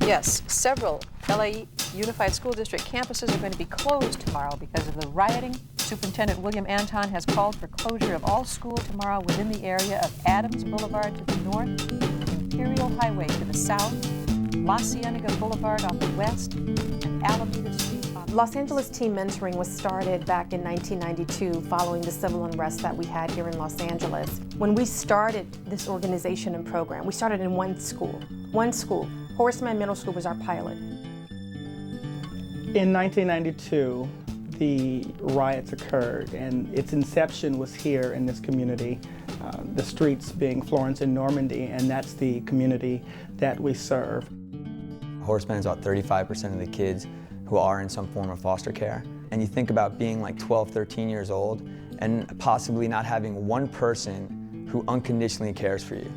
Yes, several LA Unified School District campuses are going to be closed tomorrow because of the rioting. Superintendent William Anton has called for closure of all schools tomorrow within the area of Adams Boulevard to the north, Imperial Highway to the south, La Cienega Boulevard on the west, and Alameda Street on the Los Angeles Teen Mentoring was started back in 1992 following the civil unrest that we had here in Los Angeles. When we started this organization and program, we started in one school. Horace Mann Middle School was our pilot. In 1992, the riots occurred, and its inception was here in this community, the streets being Florence and Normandy, and that's the community that we serve. Horace Mann is about 35% of the kids who are in some form of foster care. And you think about being like 12, 13 years old and possibly not having one person who unconditionally cares for you.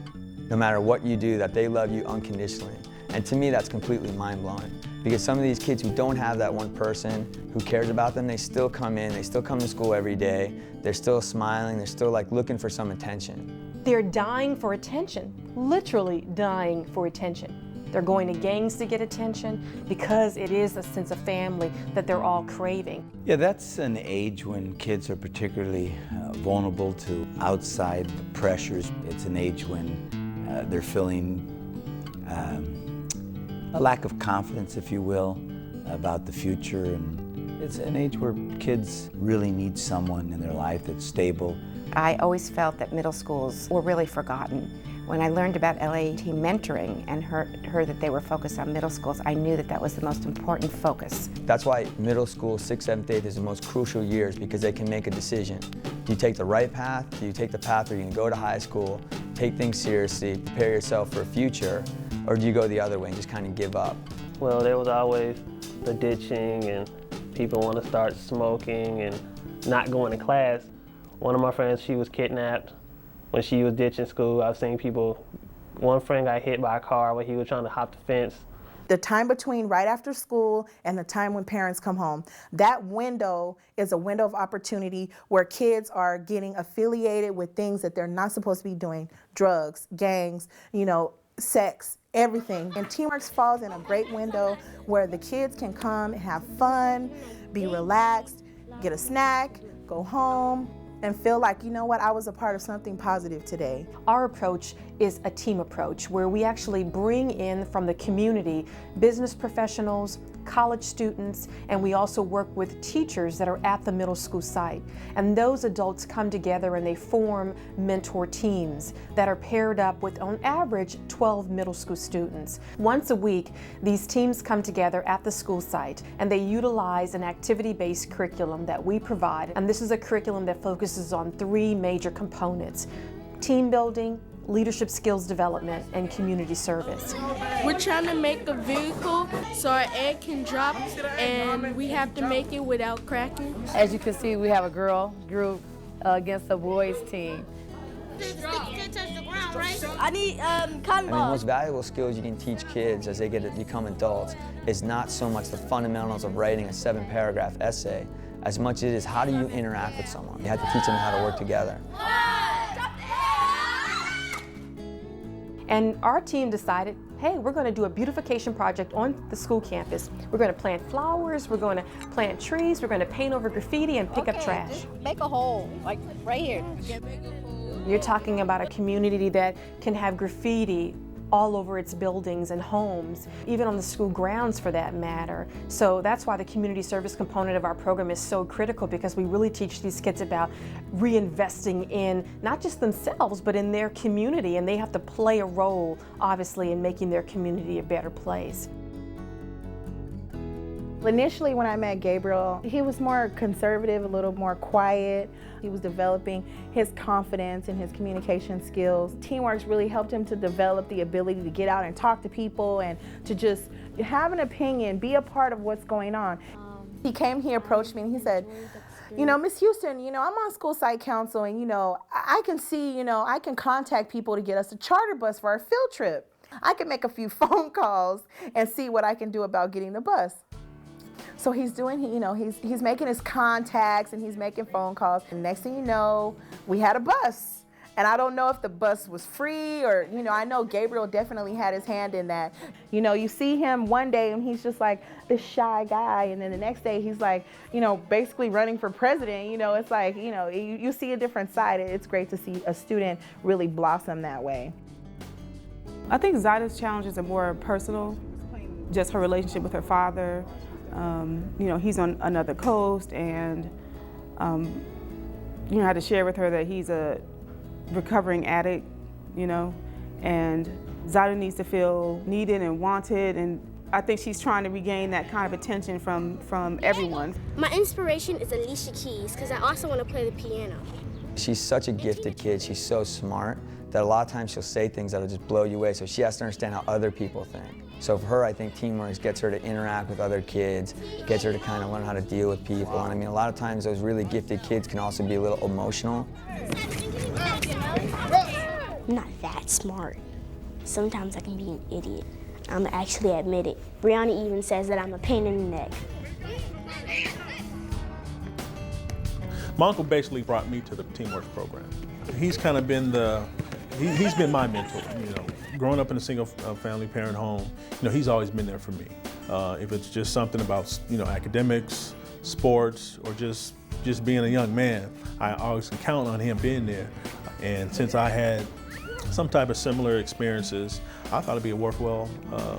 No matter what you do, that they love you unconditionally. And to me, that's completely mind-blowing. Because some of these kids who don't have that one person who cares about them, they still come in, they still come to school every day, they're still smiling, they're still like looking for some attention. They're dying for attention, literally dying for attention. They're going to gangs to get attention because it is a sense of family that they're all craving. Yeah, that's an age when kids are particularly vulnerable to outside pressures. It's an age when they're feeling a lack of confidence, if you will, about the future. And it's an age where kids really need someone in their life that's stable. I always felt that middle schools were really forgotten. When I learned about LA Teen Mentoring and heard that they were focused on middle schools, I knew that that was the most important focus. That's why middle school, 6th, 7th, 8th is the most crucial years, because they can make a decision. Do you take the right path? Do you take the path where you can go to high school, take things seriously, prepare yourself for a future, or do you go the other way and just kind of give up? Well, there was always the ditching and people want to start smoking and not going to class. One of my friends, she was kidnapped. When she was ditching school, I've seen people, one friend got hit by a car when he was trying to hop the fence. The time between right after school and the time when parents come home, that window is a window of opportunity where kids are getting affiliated with things that they're not supposed to be doing, drugs, gangs, sex, everything. And Teamworks falls in a great window where the kids can come and have fun, be relaxed, get a snack, go home, and feel like, you know what, I was a part of something positive today. Our approach is a team approach where we actually bring in from the community business professionals, college students, and we also work with teachers that are at the middle school site. And those adults come together and they form mentor teams that are paired up with, on average, 12 middle school students. Once a week, these teams come together at the school site and they utilize an activity-based curriculum that we provide. And this is a curriculum that focuses on 3 major components: team building, leadership skills development, and community service. We're trying to make a vehicle so our egg can drop, and we have to make it without cracking. As you can see, we have a girl group against a boys team. I need cotton balls. The most valuable skills you can teach kids as they get to become adults is not so much the fundamentals of writing a 7-paragraph essay, as much as it is how do you interact with someone. You have to teach them how to work together. And our team decided, hey, we're going to do a beautification project on the school campus. We're going to plant flowers, we're going to plant trees, we're going to paint over graffiti and pick up trash. Make a hole, like right here. You're talking about a community that can have graffiti all over its buildings and homes, even on the school grounds for that matter. So that's why the community service component of our program is so critical, because we really teach these kids about reinvesting in not just themselves, but in their community, and they have to play a role, obviously, in making their community a better place. Initially, when I met Gabriel, he was more conservative, a little more quiet. He was developing his confidence and his communication skills. Teamworks really helped him to develop the ability to get out and talk to people and to just have an opinion, be a part of what's going on. He came, he approached me, and he said, Miss Houston, I'm on school site council, and, I can see, I can contact people to get us a charter bus for our field trip. I can make a few phone calls and see what I can do about getting the bus. So he's doing, he's making his contacts and he's making phone calls. And next thing you know, we had a bus. And I don't know if the bus was free or, you know, I know Gabriel definitely had his hand in that. You know, you see him one day and he's just like this shy guy, and then the next day he's like, you know, basically running for president. You know, it's like, you know, you see a different side. It's great to see a student really blossom that way. I think Zyda's challenges are more personal, just her relationship with her father. You know, he's on another coast, and you know, I had to share with her that he's a recovering addict, you know, and Zyda needs to feel needed and wanted, and I think she's trying to regain that kind of attention from everyone. My inspiration is Alicia Keys, because I also want to play the piano. She's such a gifted kid, she's so smart, that a lot of times she'll say things that'll just blow you away, so she has to understand how other people think. So for her, I think Teamworks gets her to interact with other kids, gets her to kind of learn how to deal with people. And I mean, a lot of times those really gifted kids can also be a little emotional. I'm not that smart. Sometimes I can be an idiot. I'm actually admit it. Brianna even says that I'm a pain in the neck. My uncle basically brought me to the Teamworks program. He's kind of been he's been my mentor, you know. Growing up in a single family parent home, you know, he's always been there for me. If it's just something about, you know, academics, sports, or just being a young man, I always can count on him being there. And since I had some type of similar experiences, I thought it'd be a worthwhile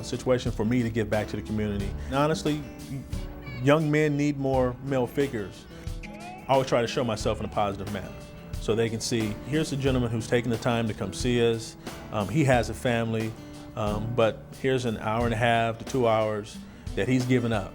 situation for me to give back to the community. And honestly, young men need more male figures. I always try to show myself in a positive manner, so they can see, here's a gentleman who's taking the time to come see us. He has a family, but here's an hour and a half to 2 hours that he's given up.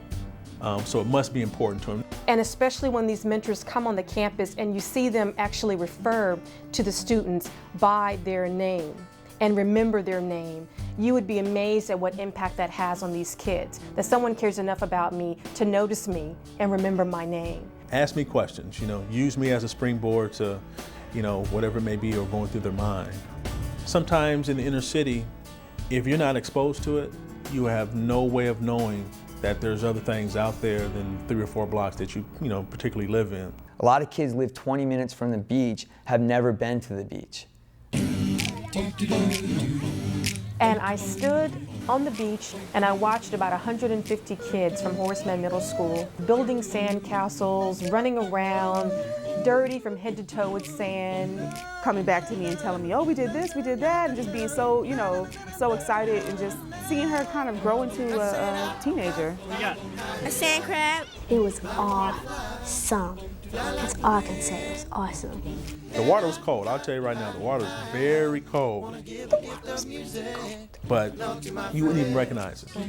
So it must be important to him. And especially when these mentors come on the campus and you see them actually refer to the students by their name and remember their name, you would be amazed at what impact that has on these kids, that someone cares enough about me to notice me and remember my name. Ask me questions, you know, use me as a springboard to, you know, whatever it may be or going through their mind. Sometimes in the inner city, if you're not exposed to it, you have no way of knowing that there's other things out there than 3 or 4 blocks that you know, particularly live in. A lot of kids live 20 minutes from the beach, have never been to the beach. And I stood on the beach and I watched about 150 kids from Horace Mann Middle School building sand castles, running around, dirty from head to toe with sand. Coming back to me and telling me, oh, we did this, we did that, and just being so, you know, so excited, and just seeing her kind of grow into a teenager. A sand crab. It was awesome. That's all I can say. It was awesome. The water was cold. I'll tell you right now, the water was very cold. But you wouldn't even recognize it. I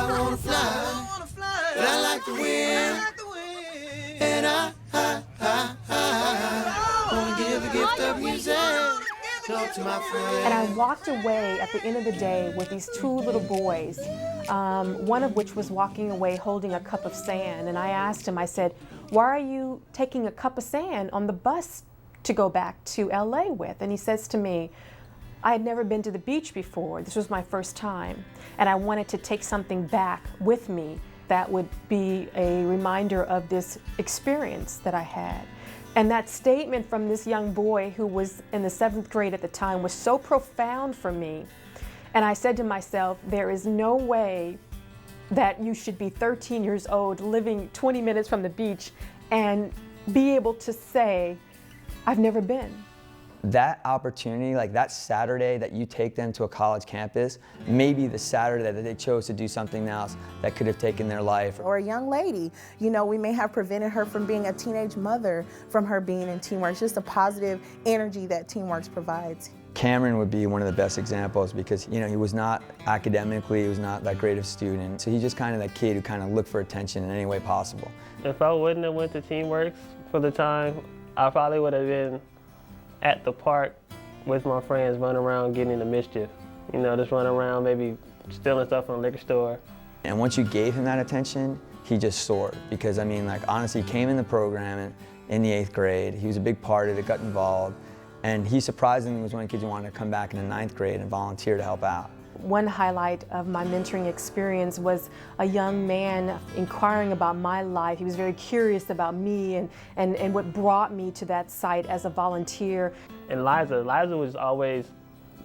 wanna fly, but I like the wind. And I wanna give the gift of music to my friends. And I walked away at the end of the day with these 2 little boys, one of which was walking away holding a cup of sand. And I asked him, I said, why are you taking a cup of sand on the bus to go back to LA with? And he says to me, I had never been to the beach before. This was my first time. And I wanted to take something back with me that would be a reminder of this experience that I had. And that statement from this young boy who was in the 7th grade at the time was so profound for me. And I said to myself, there is no way that you should be 13 years old living 20 minutes from the beach and be able to say, I've never been. That opportunity, like that Saturday that you take them to a college campus, maybe the Saturday that they chose to do something else that could have taken their life. Or a young lady, you know, we may have prevented her from being a teenage mother from her being in Teamworks, just a positive energy that Teamworks provides. Cameron would be one of the best examples because, you know, he was not academically, he was not that great of a student. So he's just kind of that kid who kind of looked for attention in any way possible. If I wouldn't have went to Teamworks for the time, I probably would have been at the park with my friends running around getting into mischief. You know, just running around maybe stealing stuff from a liquor store. And once you gave him that attention, he just soared. Because I mean, like honestly, he came in the program in the 8th grade. He was a big part of it, got involved. And he surprisingly was one of the kids who wanted to come back in the 9th grade and volunteer to help out. One highlight of my mentoring experience was a young man inquiring about my life. He was very curious about me and what brought me to that site as a volunteer. And Liza was always,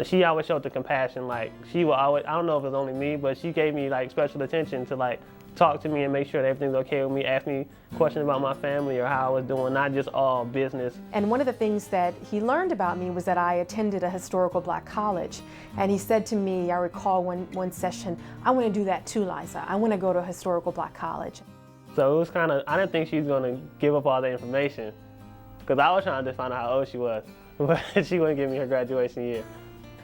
she always showed the compassion. Like, she would always, I don't know if it was only me, but she gave me like special attention to like talk to me and make sure that everything's okay with me, ask me questions about my family or how I was doing, not just all business. And one of the things that he learned about me was that I attended a historical black college. And he said to me, I recall one session, I want to do that too, Liza. I want to go to a historical black college. So it was kind of, I didn't think she was going to give up all the information because I was trying to find out how old she was, but she wouldn't give me her graduation year.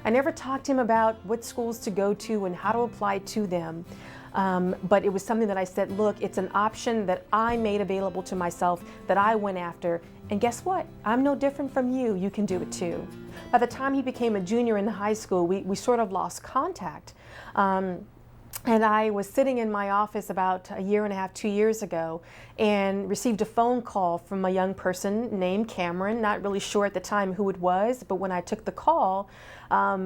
I never talked to him about what schools to go to and how to apply to them. But it was something that I said, look, it's an option that I made available to myself, that I went after, and guess what? I'm no different from you. You can do it too. By the time he became a junior in high school, we sort of lost contact. And I was sitting in my office about a year and a half, 2 years ago, and received a phone call from a young person named Cameron, not really sure at the time who it was, but when I took the call,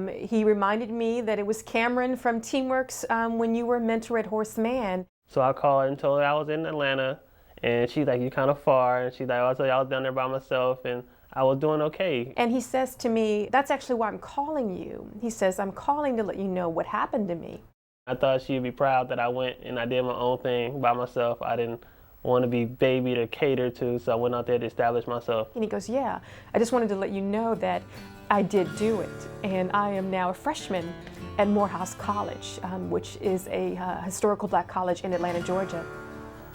he reminded me that it was Cameron from Teamworks when you were a mentor at Horace Mann. So I called and told her I was in Atlanta, and she's like, "You kind of far," and she's like, "Oh, so I was down there by myself," and I was doing okay. And he says to me, that's actually why I'm calling you. He says, I'm calling to let you know what happened to me. I thought she'd be proud that I went and I did my own thing by myself. I didn't want to be baby to cater to, so I went out there to establish myself. And he goes, yeah, I just wanted to let you know that I did do it. And I am now a freshman at Morehouse College, which is a historical black college in Atlanta, Georgia.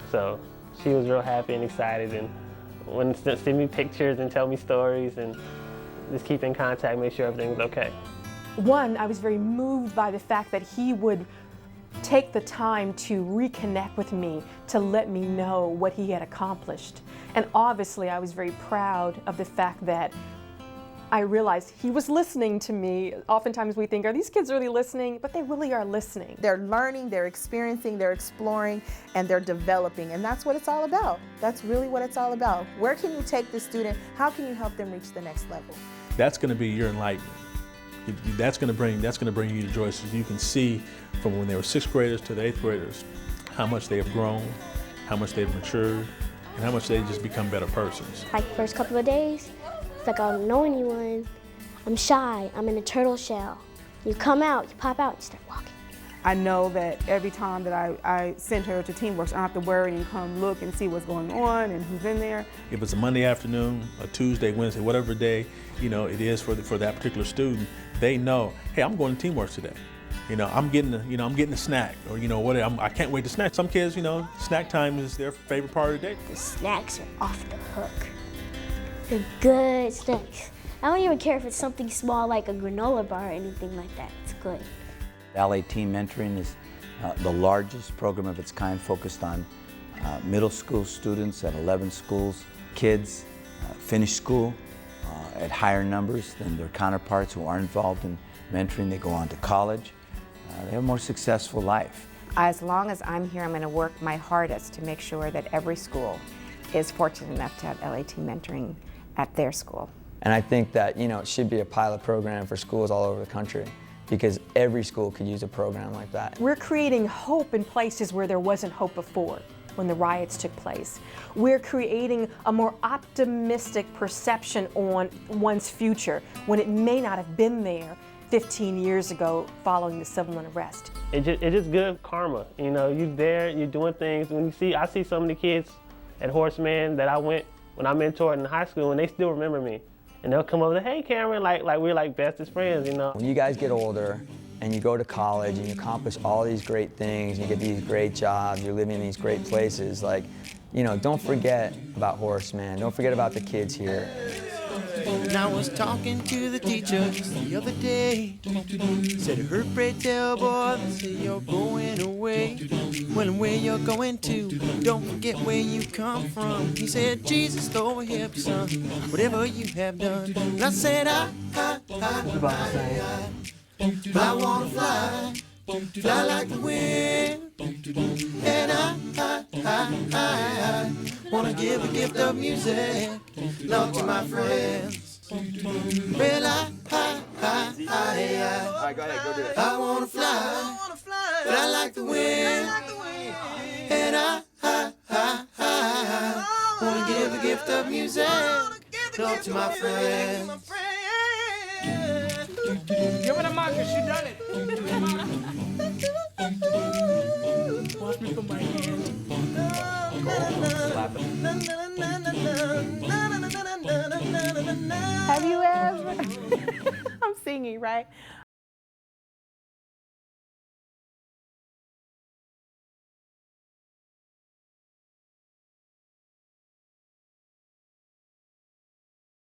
So she was real happy and excited and wanted to send me pictures and tell me stories and just keep in contact, make sure everything was okay. One, I was very moved by the fact that he would take the time to reconnect with me, to let me know what he had accomplished. And obviously I was very proud of the fact that I realized he was listening to me. Oftentimes we think, are these kids really listening? But they really are listening. They're learning, they're experiencing, they're exploring, and they're developing. And that's what it's all about. That's really what it's all about. Where can you take the student? How can you help them reach the next level? That's going to be your enlightenment. That's going to bring you to joy, so you can see from when they were 6th graders to the 8th graders how much they have grown, how much they've matured, and how much they just become better persons. Like the first couple of days, it's like I don't know anyone. I'm shy. I'm in a turtle shell. You come out, you pop out, you start walking. I know that every time that I send her to Teamworks, I don't have to worry and come look and see what's going on and who's in there. If it's a Monday afternoon, a Tuesday, Wednesday, whatever day it is for that particular student, they know, hey, I'm going to Teamworks today. I'm getting a snack, or whatever. I can't wait to snack. Some kids, snack time is their favorite part of the day. The snacks are off the hook. They're good snacks. I don't even care if it's something small like a granola bar or anything like that. It's good. LA Team Mentoring is the largest program of its kind focused on middle school students at 11 schools. Kids finish school at higher numbers than their counterparts who aren't involved in mentoring. They go on to college. They have a more successful life. As long as I'm here, I'm going to work my hardest to make sure that every school is fortunate enough to have LA Team Mentoring at their school. And I think that it should be a pilot program for schools all over the country, because every school could use a program like that. We're creating hope in places where there wasn't hope before, when the riots took place. We're creating a more optimistic perception on one's future when it may not have been there 15 years ago following the civil unrest. It's just good karma. You're there, you're doing things. I see some of the kids at Horace Mann that I went when I mentored in high school, and they still remember me. And they'll come over and, hey, Cameron, like we're like bestest friends, When you guys get older and you go to college and you accomplish all these great things, you get these great jobs, you're living in these great places, don't forget about Horace Mann. Don't forget about the kids here. And I was talking to the teacher the other day. Said, her pray tell boy, say you're going away. Well, and where you're going to, don't forget where you come from. He said, Jesus, throw a hip, son, whatever you have done. And I said, I wanna fly like the wind. And I wanna give a gift of music, love to my friends. Well, right, go ahead, go do it. I wanna fly, but I like the wind. And I wanna give the gift of music to my friends. Give it a marker, she done it. Watch me put my hand. Slap it. Have you ever? I'm singing, right?